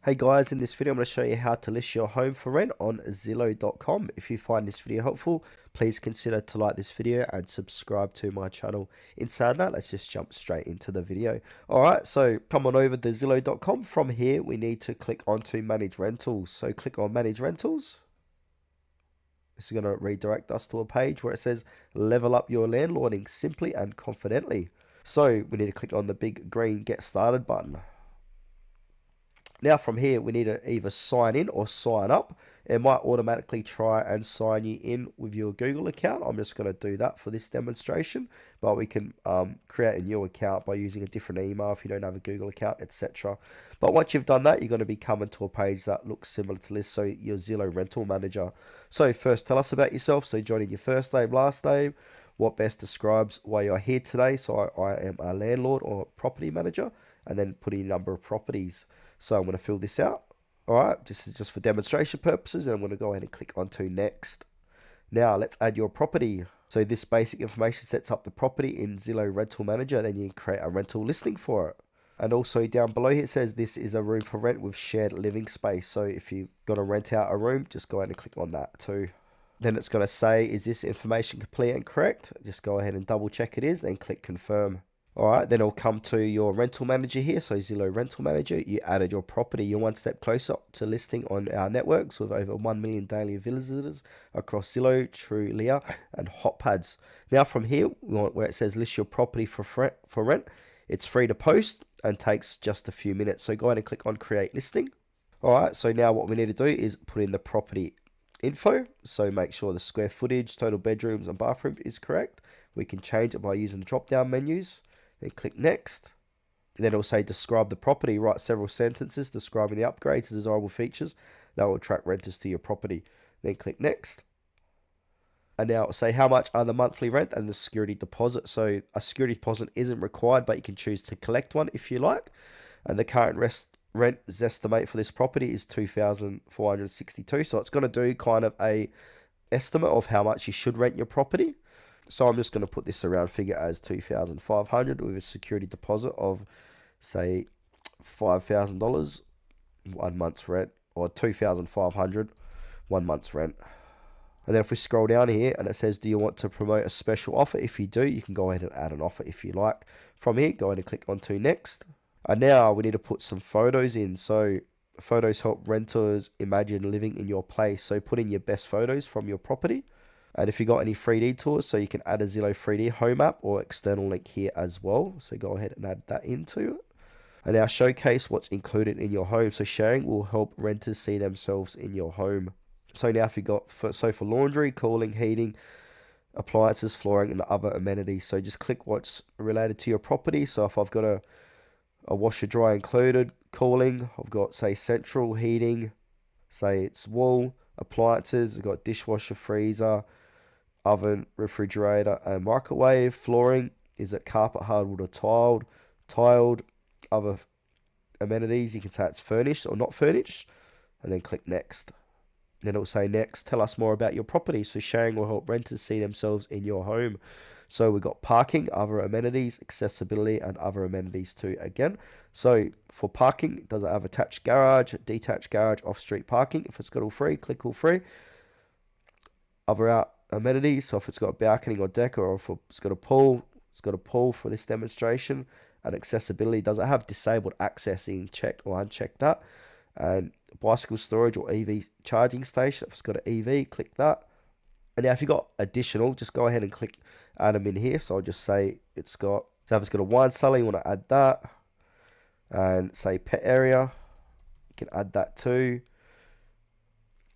Hey guys, in this video I'm going to show you how to list your home for rent on Zillow.com. If you find this video helpful, please consider to like this video and subscribe to my channel. Inside that, let's just jump straight into the video. Alright, so come on over to Zillow.com. From here, we need to click onto Manage Rentals. So click on Manage Rentals. This is going to redirect us to a page where it says Level Up Your Landlording Simply and Confidently. So we need to click on the big green Get Started button. Now from here, we need to either sign in or sign up. It might automatically try and sign you in with your Google account. I'm just going to do that for this demonstration, but we can create a new account by using a different email if you don't have a Google account, etc. But once you've done that, you're going to be coming to a page that looks similar to this, so your Zillow rental manager. So first, tell us about yourself. So join in your first name, last name, what best describes why you're here today. So I am a landlord or property manager, and then put in a number of properties. So I'm going to fill this out. All right, this is just for demonstration purposes, and I'm going to go ahead and click onto next. Now let's add your property. So this basic information sets up the property in Zillow Rental Manager. Then you can create a rental listing for it. And also down below here it says this is a room for rent with shared living space. So if you're going to rent out a room, just go ahead and click on that too. Then it's going to say, is this information complete and correct? Just go ahead and double check it is, and click confirm. Alright, then it'll come to your rental manager here. So Zillow Rental Manager, you added your property. You're one step closer to listing on our networks with over 1 million daily visitors across Zillow, Trulia, and HotPads. Now from here, where it says list your property for rent, it's free to post and takes just a few minutes. So go ahead and click on create listing. Alright, so now what we need to do is put in the property info. So make sure the square footage, total bedrooms, and bathroom is correct. We can change it by using the drop down menus. Then click next. Then it'll say describe the property. Write several sentences describing the upgrades and desirable features that will attract renters to your property. Then click next. And now it'll say how much are the monthly rent and the security deposit. So a security deposit isn't required, but you can choose to collect one if you like. And the current rent estimate for this property is $2,462. So it's going to do kind of a estimate of how much you should rent your property. So I'm just going to put this around figure as 2,500 with a security deposit of, say, $5,000, 1 month's rent, or 2,500, 1 month's rent. And then if we scroll down here and it says, do you want to promote a special offer? If you do, you can go ahead and add an offer if you like. From here, go ahead and click onto next. And now we need to put some photos in. So photos help renters imagine living in your place. So put in your best photos from your property. And if you got any 3D tours, so you can add a Zillow 3D home app or external link here as well. So go ahead and add that into it. And now showcase what's included in your home. So sharing will help renters see themselves in your home. So now if you got, for laundry, cooling, heating, appliances, flooring, and other amenities. So just click what's related to your property. So if I've got a washer dryer included, cooling, I've got, say, central heating, say it's wall, appliances, I've got dishwasher, freezer, oven, refrigerator, and microwave. Flooring, is it carpet, hardwood, or tiled? Other amenities, you can say it's furnished or not furnished, and then click next. Then it'll say next, tell us more about your property. So sharing will help renters see themselves in your home. So we've got parking, other amenities, accessibility, and other amenities too again. So for parking, does it have attached garage, detached garage, off-street parking? If it's got all three, click all three. Other amenities, so if it's got a balcony or deck, or if it's got a pool, for this demonstration. And accessibility, does it have disabled accessing? Check or uncheck that. And bicycle storage or EV charging station, if it's got an EV, click that. And now if you got additional, just go ahead and click add them in here. So I'll just say if it's got a wine cellar, you want to add that. And say pet area, you can add that too.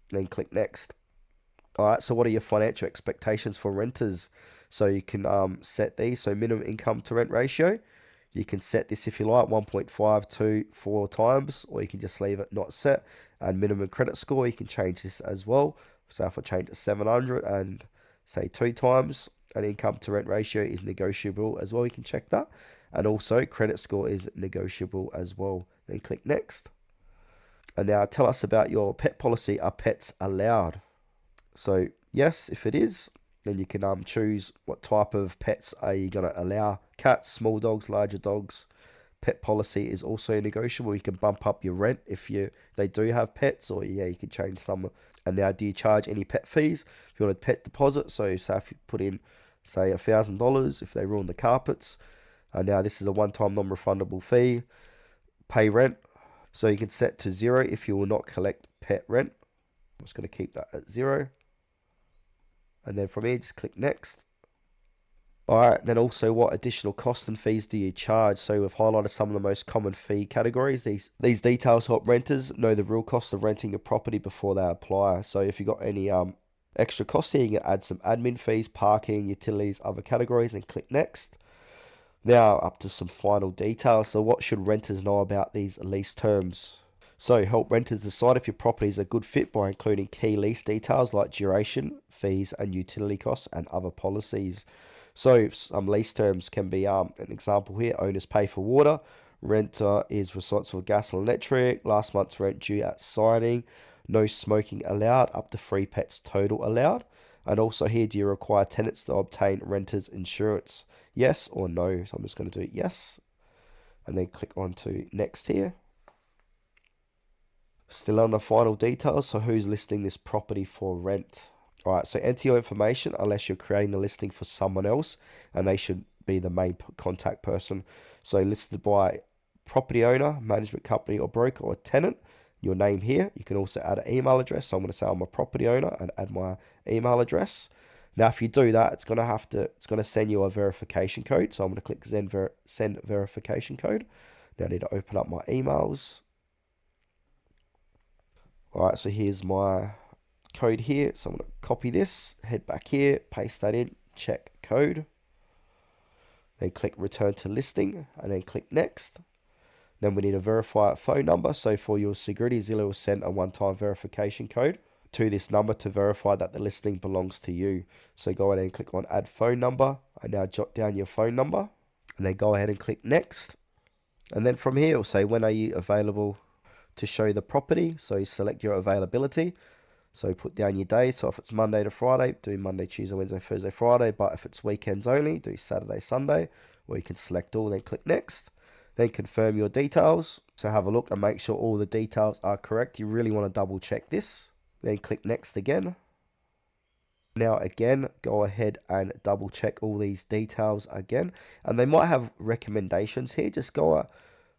Then click next. Alright, so what are your financial expectations for renters? So you can set these. So minimum income to rent ratio, you can set this if you like, 1.5 to 4 times, or you can just leave it not set. And minimum credit score, you can change this as well. So if I change it to 700 and say 2 times, and income to rent ratio is negotiable as well, you can check that. And also credit score is negotiable as well. Then click next. And now tell us about your pet policy. Are pets allowed? So yes, if it is, then you can choose what type of pets are you going to allow. Cats, small dogs, larger dogs, Pet policy is also negotiable. You can bump up your rent if they do have pets, or yeah, you can change some. And now, do you charge any pet fees? If you want a pet deposit, so say if you put in, say, $1,000 if they ruin the carpets, and now this is a one-time non-refundable fee. Pay rent, so you can set to 0 if you will not collect pet rent. I'm just going to keep that at 0, and then from here, just click next. Alright, then also what additional costs and fees do you charge? So we've highlighted some of the most common fee categories. These details help renters know the real cost of renting a property before they apply. So if you've got any extra costs here, you can add some admin fees, parking, utilities, other categories, and click next. Now up to some final details. So what should renters know about these lease terms? So help renters decide if your property is a good fit by including key lease details like duration, fees, and utility costs, and other policies. So some lease terms can be an example here: owners pay for water, renter is responsible for gas and electric, last month's rent due at signing, no smoking allowed, up to 3 pets total allowed. And also here, do you require tenants to obtain renters insurance? Yes or no? So I'm just going to do yes, and then click on to next here. Still on the final details, so who's listing this property for rent? Alright, so enter your information unless you're creating the listing for someone else, and they should be the main contact person. So listed by property owner, management company or broker, or tenant, your name here. You can also add an email address. So I'm going to say I'm a property owner and add my email address. Now, if you do that, it's going to send you a verification code. So I'm going to click send verification code. Now I need to open up my emails. Alright, so here's my code here. So I'm going to copy this, head back here, paste that in, check code. Then click return to listing, and then click next. Then we need to verify a phone number. So for your security, Zillow will send a one-time verification code to this number to verify that the listing belongs to you. So go ahead and click on add phone number, and now jot down your phone number, and then go ahead and click next. And then from here, it'll say when are you available to show the property. So you select your availability. So put down your day. So if it's Monday to Friday, do Monday, Tuesday, Wednesday, Thursday, Friday. But if it's weekends only, do Saturday, Sunday. Or you can select all, then click next. Then confirm your details. So have a look and make sure all the details are correct. You really want to double check this. Then click next again. Now again, go ahead and double check all these details again. And they might have recommendations here. Just go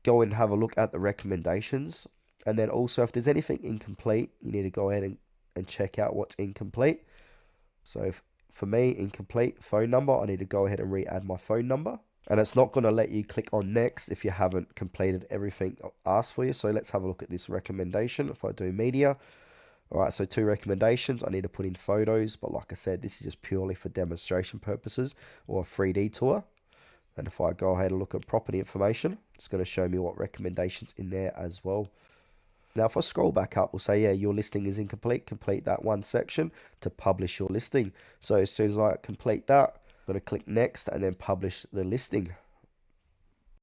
and have a look at the recommendations. And then also, if there's anything incomplete, you need to go ahead and check out what's incomplete. So for me, incomplete phone number, I need to go ahead and re-add my phone number. And it's not going to let you click on next if you haven't completed everything asked for you. So let's have a look at this recommendation. If I do media, all right, so 2 recommendations. I need to put in photos, but like I said, this is just purely for demonstration purposes or a 3D tour. And if I go ahead and look at property information, it's going to show me what recommendations in there as well. Now, if I scroll back up, we'll say, yeah, your listing is incomplete. Complete that one section to publish your listing. So as soon as I complete that, I'm going to click next and then publish the listing.